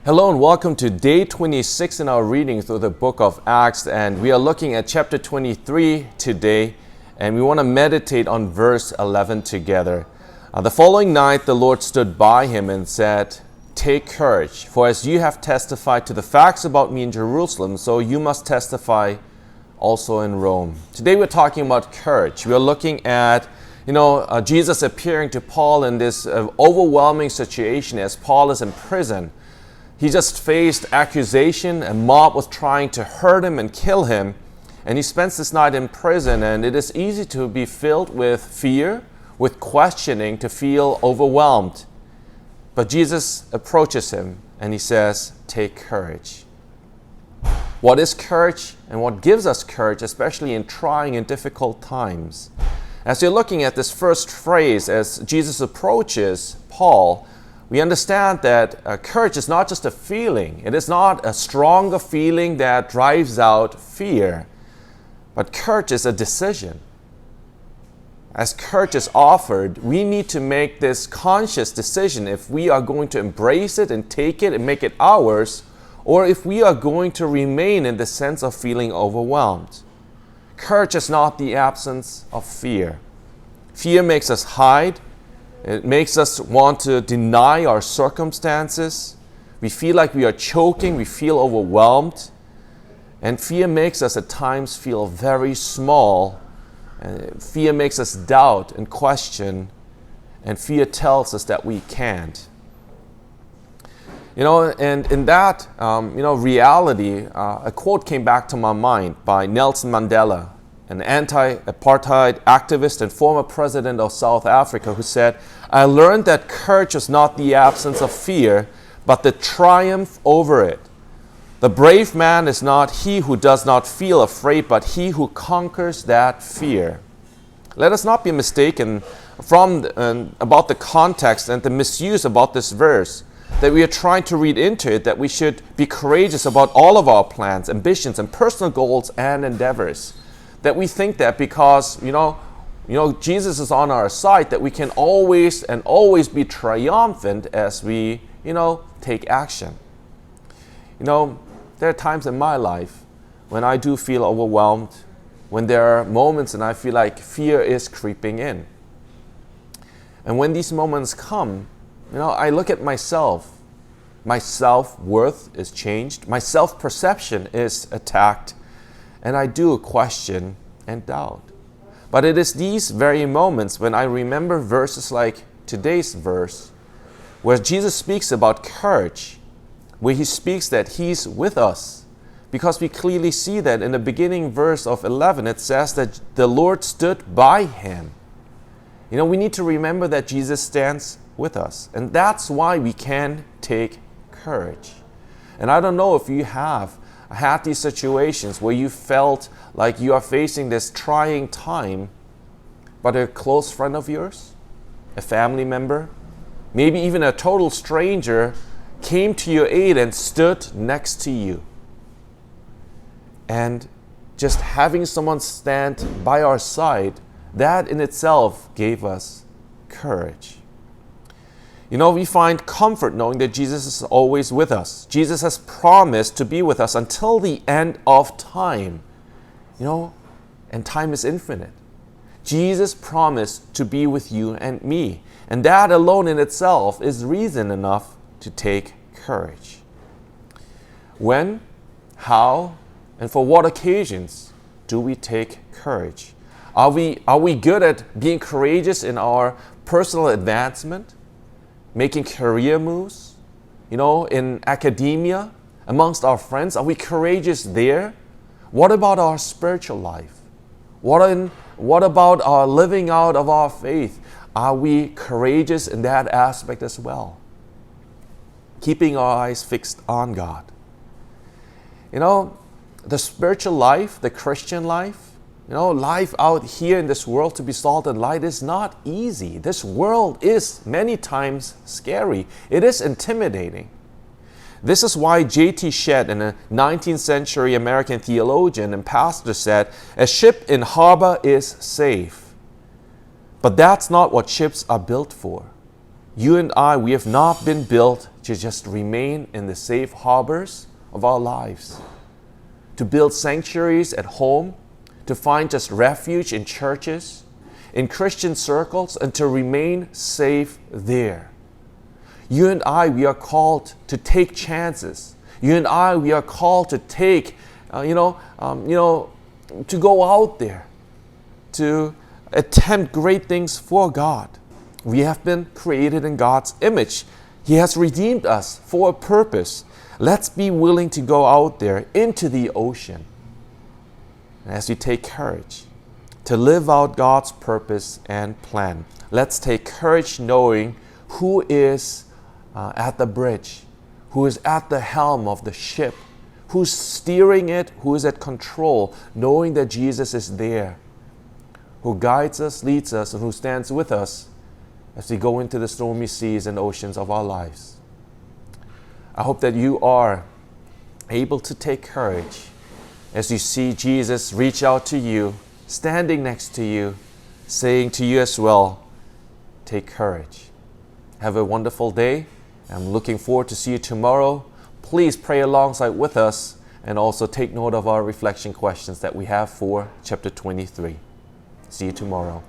Hello and welcome to day 26 in our reading through the book of Acts, and we are looking at chapter 23 today, and we want to meditate on verse 11 together. The following night the Lord stood by him and said, "Take courage, for as you have testified to the facts about me in Jerusalem, so you must testify also in Rome." Today we're talking about courage. We are looking at Jesus appearing to Paul in this overwhelming situation as Paul is in prison. He just faced accusation. A mob was trying to hurt him and kill him. And he spends this night in prison. And it is easy to be filled with fear, with questioning, to feel overwhelmed. But Jesus approaches him and he says, "Take courage." What is courage and what gives us courage, especially in trying and difficult times? As you're looking at this first phrase, as Jesus approaches Paul, we understand that courage is not just a feeling. It is not a stronger feeling that drives out fear. But courage is a decision. As courage is offered, we need to make this conscious decision if we are going to embrace it and take it and make it ours, or if we are going to remain in the sense of feeling overwhelmed. Courage is not the absence of fear. Fear makes us hide. It makes us want to deny our circumstances. We feel like we are choking. We feel overwhelmed. And fear makes us at times feel very small. And fear makes us doubt and question. And fear tells us that we can't. And in that, reality, a quote came back to my mind by Nelson Mandela, an anti-apartheid activist and former president of South Africa, who said, "I learned that courage is not the absence of fear, but the triumph over it. The brave man is not he who does not feel afraid, but he who conquers that fear." Let us not be mistaken about the context and the misuse about this verse, that we are trying to read into it, that we should be courageous about all of our plans, ambitions, and personal goals and endeavors. That we think that because, Jesus is on our side, that we can always be triumphant as we, take action. There are times in my life when I do feel overwhelmed, when there are moments and I feel like fear is creeping in. And when these moments come, I look at myself. My self-worth is changed. My self-perception is attacked. And I do question and doubt. But it is these very moments when I remember verses like today's verse, where Jesus speaks about courage, where he speaks that he's with us. Because we clearly see that in the beginning verse of 11, it says that the Lord stood by him. We need to remember that Jesus stands with us. And that's why we can take courage. And I don't know if you have had these situations where you felt like you are facing this trying time, but a close friend of yours, a family member, maybe even a total stranger came to your aid and stood next to you. And just having someone stand by our side, that in itself gave us courage. We find comfort knowing that Jesus is always with us. Jesus has promised to be with us until the end of time. And time is infinite. Jesus promised to be with you and me. And that alone in itself is reason enough to take courage. When, how, and for what occasions do we take courage? Are we good at being courageous in our personal advancement? Making career moves, in academia, amongst our friends? Are we courageous there? What about our spiritual life? What about our living out of our faith? Are we courageous in that aspect as well? Keeping our eyes fixed on God. The spiritual life, the Christian life, life out here in this world to be salt and light is not easy. This world is many times scary. It is intimidating. This is why J.T. Shedd, a 19th century American theologian and pastor, said, "A ship in harbor is safe. But that's not what ships are built for. You and I, we have not been built to just remain in the safe harbors of our lives, to build sanctuaries at home, to find just refuge in churches, in Christian circles, and to remain safe there. You and I, we are called to take chances. You and I, we are called to take, to go out there, to attempt great things for God. We have been created in God's image. He has redeemed us for a purpose. Let's be willing to go out there into the ocean. And as we take courage to live out God's purpose and plan, let's take courage knowing who is at the bridge, who is at the helm of the ship, who's steering it, who is at control, knowing that Jesus is there, who guides us, leads us, and who stands with us as we go into the stormy seas and oceans of our lives. I hope that you are able to take courage as you see Jesus reach out to you, standing next to you, saying to you as well, take courage. Have a wonderful day. I'm looking forward to see you tomorrow. Please pray alongside with us and also take note of our reflection questions that we have for chapter 23. See you tomorrow.